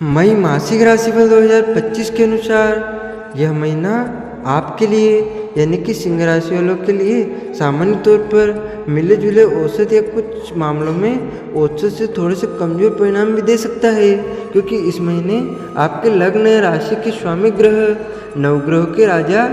मई मासिक राशिफल 2025 के अनुसार यह महीना आपके लिए यानी कि सिंह राशि वालों के लिए सामान्य तौर पर मिले जुले औसत या कुछ मामलों में औसत से थोड़े से कमजोर परिणाम भी दे सकता है, क्योंकि इस महीने आपके लग्न या राशि के स्वामी ग्रह नवग्रहों के राजा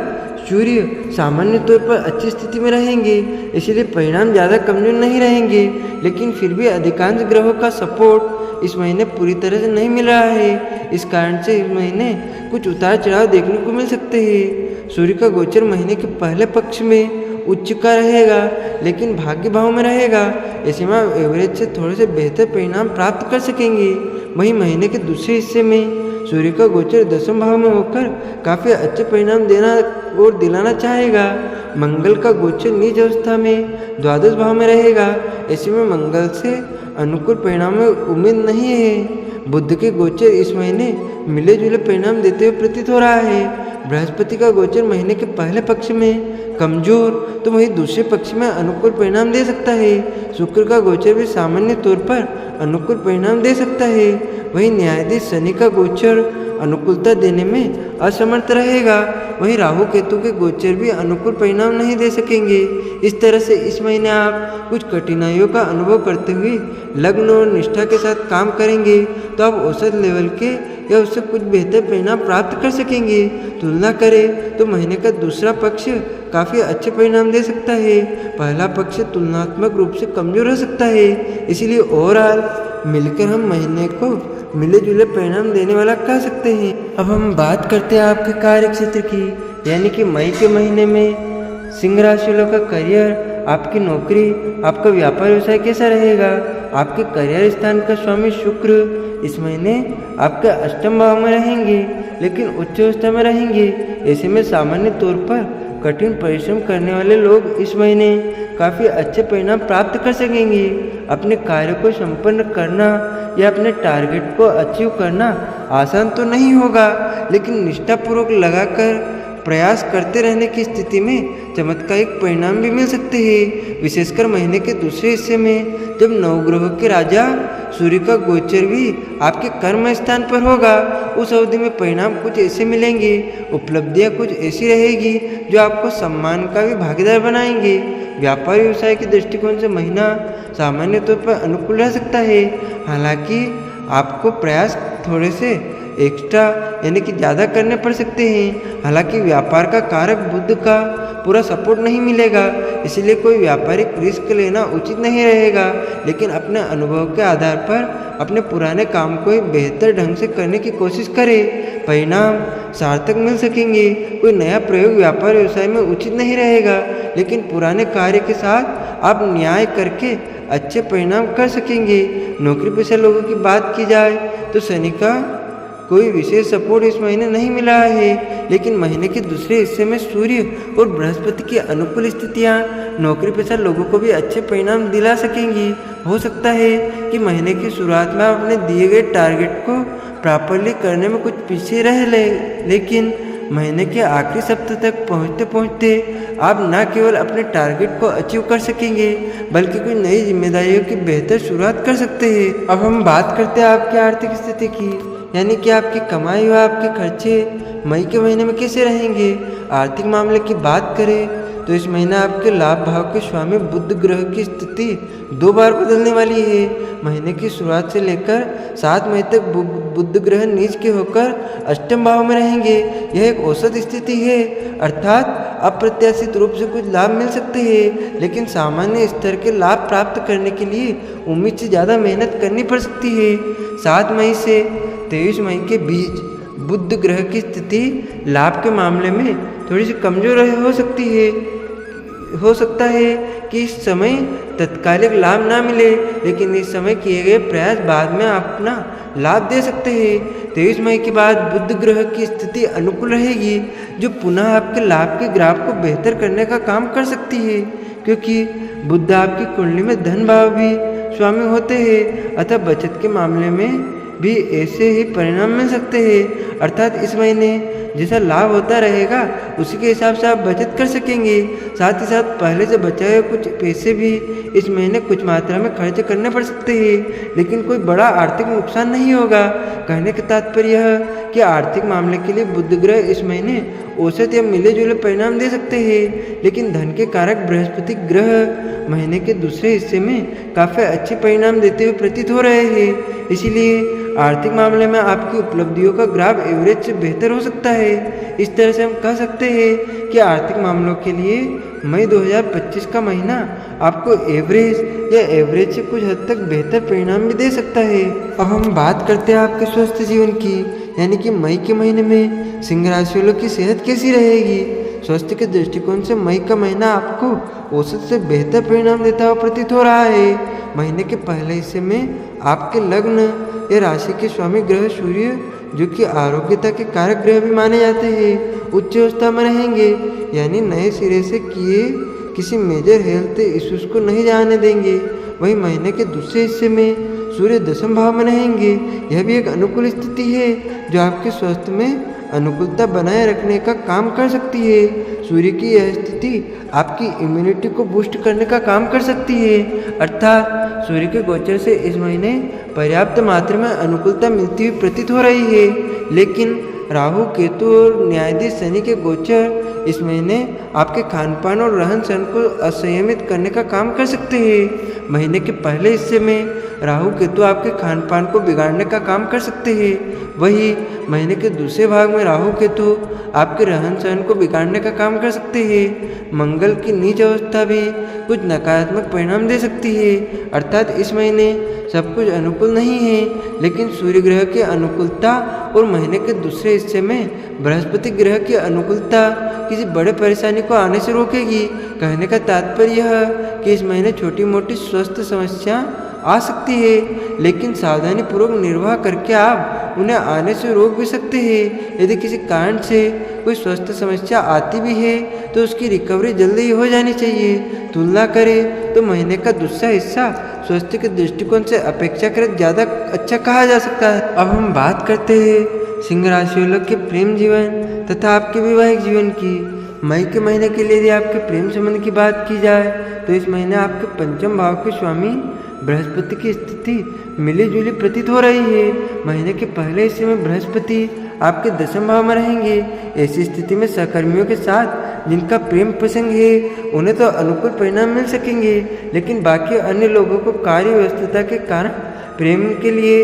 सूर्य सामान्य तौर पर अच्छी स्थिति में रहेंगे, इसलिए परिणाम ज़्यादा कमजोर नहीं रहेंगे। लेकिन फिर भी अधिकांश ग्रहों का सपोर्ट इस महीने पूरी तरह से नहीं मिल रहा है। इस कारण से इस महीने कुछ उतार चढ़ाव देखने को मिल सकते हैं। सूर्य का गोचर महीने के पहले पक्ष में उच्च का रहेगा, लेकिन भाग्य भाव में रहेगा। ऐसे में आप एवरेज से थोड़े से बेहतर परिणाम प्राप्त कर सकेंगे। वहीं महीने के दूसरे हिस्से में सूर्य का गोचर 10वें भाव में होकर काफ़ी अच्छे परिणाम देना और दिलाना चाहेगा। मंगल का गोचर नीच अवस्था में द्वादश भाव में रहेगा। ऐसे में मंगल से अनुकूल परिणाम में उम्मीद नहीं है। बुध के गोचर इस महीने मिले जुले परिणाम देते हुए प्रतीत हो रहा है। बृहस्पति का गोचर महीने के पहले पक्ष में कमजोर तो वही दूसरे पक्ष में अनुकूल परिणाम दे सकता है। शुक्र का गोचर भी सामान्य तौर पर अनुकूल परिणाम दे सकता है। वही न्यायाधीश शनि का गोचर अनुकूलता देने में असमर्थ रहेगा। वहीं राहु केतु के गोचर भी अनुकूल परिणाम नहीं दे सकेंगे। इस तरह से इस महीने आप कुछ कठिनाइयों का अनुभव करते हुए लग्न और निष्ठा के साथ काम करेंगे तो आप औसत लेवल के या उससे कुछ बेहतर परिणाम प्राप्त कर सकेंगे। तुलना करें तो महीने का दूसरा पक्ष काफ़ी अच्छे परिणाम दे सकता है। पहला पक्ष तुलनात्मक रूप से कमजोर हो सकता है। इसीलिए ओवरऑल मिलकर हम महीने को मिले जुले परिणाम देने वाला कह सकते हैं। अब हम बात करते हैं आपके कार्य क्षेत्र की, यानी कि मई के महीने में सिंह राशि वालों का करियर, आपकी नौकरी, आपका व्यापार व्यवसाय कैसा रहेगा। आपके करियर स्थान का स्वामी शुक्र इस महीने आपके अष्टम भाव में रहेंगे, लेकिन उच्च अवस्था में रहेंगे। ऐसे में सामान्य तौर पर कठिन परिश्रम करने वाले लोग इस महीने काफ़ी अच्छे परिणाम प्राप्त कर सकेंगे। अपने कार्य को संपन्न करना या अपने टारगेट को अचीव करना आसान तो नहीं होगा, लेकिन निष्ठापूर्वक लगाकर प्रयास करते रहने की स्थिति में चमत्कारिक परिणाम भी मिल सकते हैं। विशेषकर महीने के दूसरे हिस्से में जब नवग्रहों के राजा सूर्य का गोचर भी आपके कर्म स्थान पर होगा, उस अवधि में परिणाम कुछ ऐसे मिलेंगे, उपलब्धियां कुछ ऐसी रहेगी जो आपको सम्मान का भी भागीदार बनाएंगे। व्यापार व्यवसाय के दृष्टिकोण से महीना सामान्य तौर पर अनुकूल रह सकता है। हालांकि आपको प्रयास थोड़े से एक्स्ट्रा यानी कि ज़्यादा करने पड़ सकते हैं। हालांकि व्यापार का कारक बुध का पूरा सपोर्ट नहीं मिलेगा, इसलिए कोई व्यापारिक रिस्क लेना उचित नहीं रहेगा। लेकिन अपने अनुभव के आधार पर अपने पुराने काम को बेहतर ढंग से करने की कोशिश करें, परिणाम सार्थक मिल सकेंगे। कोई नया प्रयोग व्यापार व्यवसाय में उचित नहीं रहेगा, लेकिन पुराने कार्य के साथ आप न्याय करके अच्छे परिणाम कर सकेंगे। नौकरी पेशा लोगों की बात की जाए तो शनि का कोई विशेष सपोर्ट इस महीने नहीं मिला है, लेकिन महीने के दूसरे हिस्से में सूर्य और बृहस्पति की अनुकूल स्थितियां नौकरी पेशा लोगों को भी अच्छे परिणाम दिला सकेंगी। हो सकता है कि महीने की शुरुआत में आप अपने दिए गए टारगेट को प्रॉपरली करने में कुछ पीछे रह लेकिन महीने के आखिरी सप्ताह तक पहुंचते पहुंचते आप न केवल अपने टारगेट को अचीव कर सकेंगे, बल्कि कोई नई जिम्मेदारियों की बेहतर शुरुआत कर सकते हैं। अब हम बात करते हैं आपकी आर्थिक स्थिति की, यानी कि आपकी कमाई व आपके खर्चे मई के महीने में कैसे रहेंगे। आर्थिक मामले की बात करें तो इस महीने आपके लाभ भाव के स्वामी बुध ग्रह की स्थिति 2 बार बदलने वाली है। महीने की शुरुआत से लेकर 7 मई तक बुध ग्रह नीच के होकर अष्टम भाव में रहेंगे। यह एक औसत स्थिति है, अर्थात अप्रत्याशित रूप से कुछ लाभ मिल सकते हैं, लेकिन सामान्य स्तर के लाभ प्राप्त करने के लिए उम्मीद से ज़्यादा मेहनत करनी पड़ सकती है। 7 मई से 23 मई के बीच बुध ग्रह की स्थिति लाभ के मामले में थोड़ी सी कमजोर हो सकता है कि इस समय तत्कालिक लाभ ना मिले, लेकिन इस समय किए गए प्रयास बाद में अपना लाभ दे सकते हैं। 23 मई के बाद बुध ग्रह की स्थिति अनुकूल रहेगी, जो पुनः आपके लाभ के ग्राफ को बेहतर करने का काम कर सकती है, क्योंकि बुध आपकी कुंडली में धन भाव भी स्वामी होते हैं। अतः बचत के मामले में भी ऐसे ही परिणाम मिल सकते हैं। अर्थात इस महीने जैसा लाभ होता रहेगा उसी के हिसाब से आप बचत कर सकेंगे। साथ ही साथ पहले से बचाए हुए कुछ पैसे भी इस महीने कुछ मात्रा में खर्च करने पड़ सकते हैं, लेकिन कोई बड़ा आर्थिक नुकसान नहीं होगा। कहने का तात्पर्य यह कि आर्थिक मामले के लिए बुध ग्रह इस महीने औसत या मिले जुले परिणाम दे सकते हैं, लेकिन धन के कारक बृहस्पति ग्रह महीने के दूसरे हिस्से में काफ़ी अच्छे परिणाम देते हुए प्रतीत हो रहे हैं। इसीलिए आर्थिक मामले में आपकी उपलब्धियों का ग्राफ एवरेज से बेहतर हो सकता है। इस तरह से हम कह सकते हैं कि आर्थिक मामलों के लिए मई 2025 का महीना आपको एवरेज या एवरेज से कुछ हद तक बेहतर परिणाम भी दे सकता है। अब हम बात करते हैं आपके स्वस्थ जीवन की, यानी कि मई के महीने में सिंह राशि वालों की सेहत कैसी रहेगी। स्वास्थ्य के दृष्टिकोण से मई का महीना आपको औसत से बेहतर परिणाम देता हुआ प्रतीत हो रहा है। महीने के पहले हिस्से में आपके लग्न या राशि के स्वामी ग्रह सूर्य, जो कि आरोग्यता के कारक ग्रह भी माने जाते हैं, उच्च अवस्था में रहेंगे, यानी नए सिरे से किए किसी मेजर हेल्थ इश्यूज को नहीं जाने देंगे। वहीं महीने के दूसरे हिस्से में सूर्य दशम भाव में रहेंगे। यह भी एक अनुकूल स्थिति है जो आपके स्वास्थ्य में अनुकूलता बनाए रखने का काम कर सकती है। सूर्य की यह स्थिति आपकी इम्यूनिटी को बूस्ट करने का काम कर सकती है। अर्थात सूर्य के गोचर से इस महीने पर्याप्त मात्रा में अनुकूलता मिलती हुई प्रतीत हो रही है, लेकिन राहु, केतु और न्यायाधीश शनि के गोचर इस महीने आपके खान-पान और रहन-सहन को असंयमित करने का काम कर सकते हैं। महीने के पहले हिस्से में राहु, केतु आपके खान-पान को बिगाड़ने का काम कर सकते हैं। वही महीने के दूसरे भाग में राहु, केतु आपके रहन-सहन को बिगाड़ने का काम कर सकते हैं। मंगल की नीच अवस्था भी कुछ नकारात्मक परिणाम दे सकती है। अर्थात इस महीने सब कुछ अनुकूल नहीं है, लेकिन सूर्य ग्रह की अनुकूलता और महीने के दूसरे हिस्से में बृहस्पति ग्रह की अनुकूलता किसी बड़े परेशानी को आने से रोकेगी। कहने का तात्पर्य यह कि इस महीने छोटी मोटी स्वास्थ्य समस्या आ सकती है, लेकिन सावधानी पूर्वक निर्वाह करके आप उन्हें आने से रोक भी सकते हैं। यदि किसी कारण से कोई स्वास्थ्य समस्या आती भी है तो उसकी रिकवरी जल्दी ही हो जानी चाहिए। तुलना करें तो महीने का दूसरा हिस्सा स्वास्थ्य के दृष्टिकोण से अपेक्षाकृत ज़्यादा अच्छा कहा जा सकता है। अब हम बात करते हैं सिंह राशि वालों के प्रेम जीवन तथा आपके वैवाहिक जीवन की। मई के महीने के लिए यदि आपके प्रेम संबंध की बात की जाए तो इस महीने आपके पंचम भाव के स्वामी बृहस्पति की स्थिति मिली जुली प्रतीत हो रही है। महीने के पहले हिस्से में बृहस्पति आपके दशम भाव में रहेंगे। ऐसी स्थिति में सहकर्मियों के साथ जिनका प्रेम प्रसंग है उन्हें तो अनुकूल परिणाम मिल सकेंगे, लेकिन बाकी अन्य लोगों को कार्य व्यस्तता के कारण प्रेम के लिए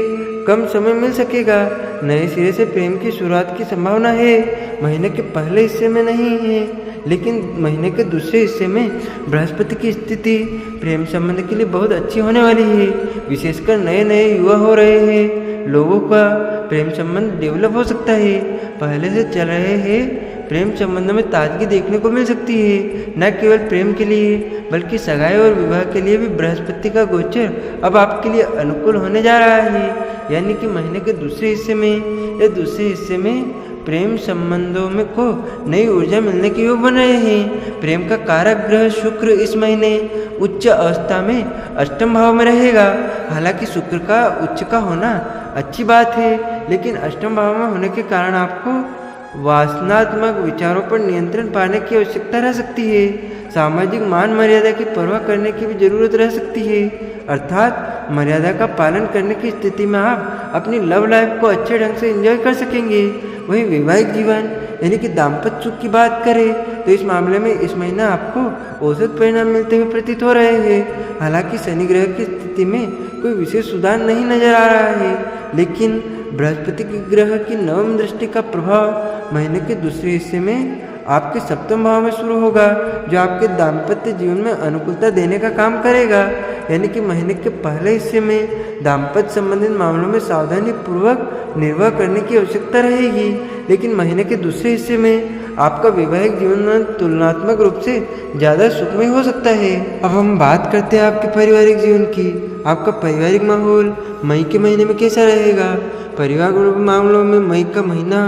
कम समय मिल सकेगा। नए सिरे से प्रेम की शुरुआत की संभावना है। महीने के पहले हिस्से में नहीं है, लेकिन महीने के दूसरे हिस्से में बृहस्पति की स्थिति प्रेम संबंध के लिए बहुत अच्छी होने वाली है। विशेषकर नए नए युवा हो रहे हैं लोगों का प्रेम संबंध डेवलप हो सकता है। पहले से चल रहे हैं प्रेम संबंधों में ताजगी देखने को मिल सकती है। न केवल प्रेम के लिए बल्कि सगाई और विवाह के लिए भी बृहस्पति का गोचर अब आपके लिए अनुकूल होने जा रहा है। यानी कि महीने के दूसरे हिस्से में या दूसरे हिस्से में प्रेम संबंधों में को नई ऊर्जा मिलने के योग बन रहे हैं। प्रेम का कारक ग्रह शुक्र इस महीने उच्च अवस्था में अष्टम भाव में रहेगा। हालांकि शुक्र का उच्च का होना अच्छी बात है, लेकिन अष्टम भाव में होने के कारण आपको वासनात्मक विचारों पर नियंत्रण पाने की आवश्यकता रह सकती है। सामाजिक मान मर्यादा की परवाह करने की भी जरूरत रह सकती है। अर्थात मर्यादा का पालन करने की स्थिति में आप अपनी लव लाइफ को अच्छे ढंग से एंजॉय कर सकेंगे। वहीं वैवाहिक जीवन यानी कि दाम्पत्य सुख की बात करें तो इस मामले में इस महीना आपको औसत परिणाम मिलते हुए प्रतीत हो रहे हैं। हालांकि शनि ग्रह की स्थिति में कोई विशेष सुधार नहीं नजर आ रहा है, लेकिन बृहस्पति की ग्रह की नवम दृष्टि का प्रभाव महीने के दूसरे हिस्से में आपके सप्तम भाव में शुरू होगा, जो आपके दाम्पत्य जीवन में अनुकूलता देने का काम करेगा। यानी कि महीने के पहले हिस्से में दाम्पत्य संबंधित मामलों में सावधानी पूर्वक निर्वाह करने की आवश्यकता रहेगी, लेकिन महीने के दूसरे हिस्से में आपका वैवाहिक जीवन तुलनात्मक रूप से ज़्यादा सुखमय हो सकता है। अब हम बात करते हैं आपके पारिवारिक जीवन की। आपका पारिवारिक माहौल मई के महीने में कैसा रहेगा। परिवार मामलों में मई का महीना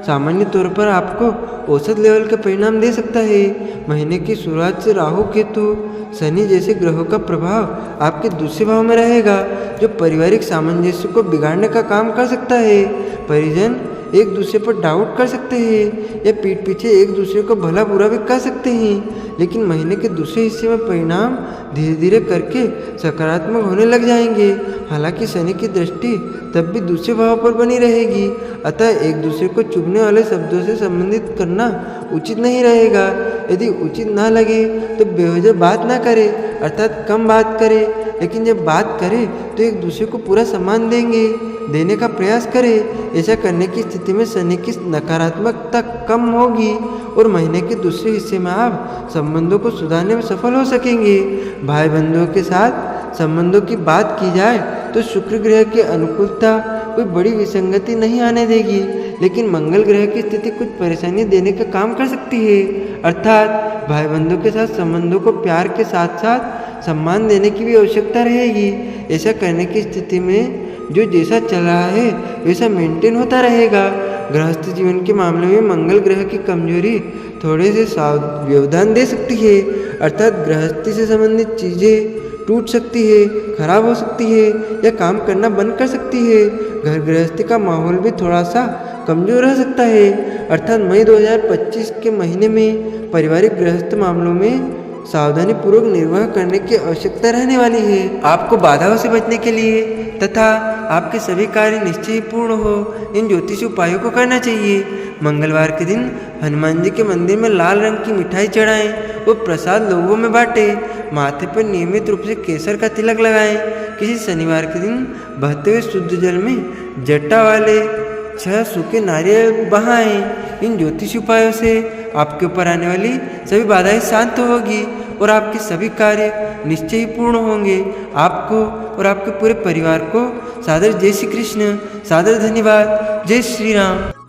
सामान्य तौर पर आपको औसत लेवल के परिणाम दे सकता है। महीने की शुरुआत से राहु, केतु, शनि जैसे ग्रहों का प्रभाव आपके दूसरे भाव में रहेगा, जो पारिवारिक सामंजस्य को बिगाड़ने का काम कर सकता है। परिजन एक दूसरे पर डाउट कर सकते हैं या पीठ पीछे एक दूसरे को भला बुरा भी कह सकते हैं, लेकिन महीने के दूसरे हिस्से में परिणाम धीरे धीरे करके सकारात्मक होने लग जाएंगे। हालांकि शनि की दृष्टि तब भी दूसरे भाव पर बनी रहेगी, अतः एक दूसरे को चुभने वाले शब्दों से संबंधित करना उचित नहीं रहेगा। यदि उचित ना लगे तो बेवजह बात ना करें, अर्थात कम बात करें, लेकिन जब बात करें तो एक दूसरे को पूरा सम्मान देने का प्रयास करें। ऐसा करने की स्थिति में शनि की नकारात्मकता कम होगी और महीने के दूसरे हिस्से में आप संबंधों को सुधारने में सफल हो सकेंगे। भाई बंधुओं के साथ संबंधों की बात की जाए तो शुक्र ग्रह की अनुकूलता कोई बड़ी विसंगति नहीं आने देगी, लेकिन मंगल ग्रह की स्थिति कुछ परेशानी देने का काम कर सकती है। अर्थात भाई बंधुओं के साथ संबंधों को प्यार के साथ साथ सम्मान देने की भी आवश्यकता रहेगी। ऐसा करने की स्थिति में जो जैसा चल रहा है वैसा मेंटेन होता रहेगा। गृहस्थ जीवन के मामले में मंगल ग्रह की कमजोरी थोड़े से व्यवधान दे सकती है, अर्थात गृहस्थी से संबंधित चीज़ें टूट सकती है, खराब हो सकती है या काम करना बंद कर सकती है। घर गृहस्थी का माहौल भी थोड़ा सा कमजोर रह सकता है। अर्थात मई 2025 के महीने में पारिवारिक गृहस्थ मामलों में सावधानी पूर्वक निर्वाह करने की आवश्यकता रहने वाली है। आपको बाधाओं से बचने के लिए तथा आपके सभी कार्य निश्चय ही पूर्ण हो, इन ज्योतिषी उपायों को करना चाहिए। मंगलवार के दिन हनुमान जी के मंदिर में लाल रंग की मिठाई चढ़ाएं और प्रसाद लोगों में बांटें। माथे पर नियमित रूप से केसर का तिलक लगाएं। किसी शनिवार के दिन बहते हुए शुद्ध जल में जट्टा वाले 6 सूखे नारियल बहाएं। इन ज्योतिषी उपायों से आपके ऊपर आने वाली सभी बाधाएं शांत होगी और आपके सभी कार्य निश्चय ही पूर्ण होंगे। आपको और आपके पूरे परिवार को सादर जय श्री कृष्ण, सादर धन्यवाद। जय श्री राम।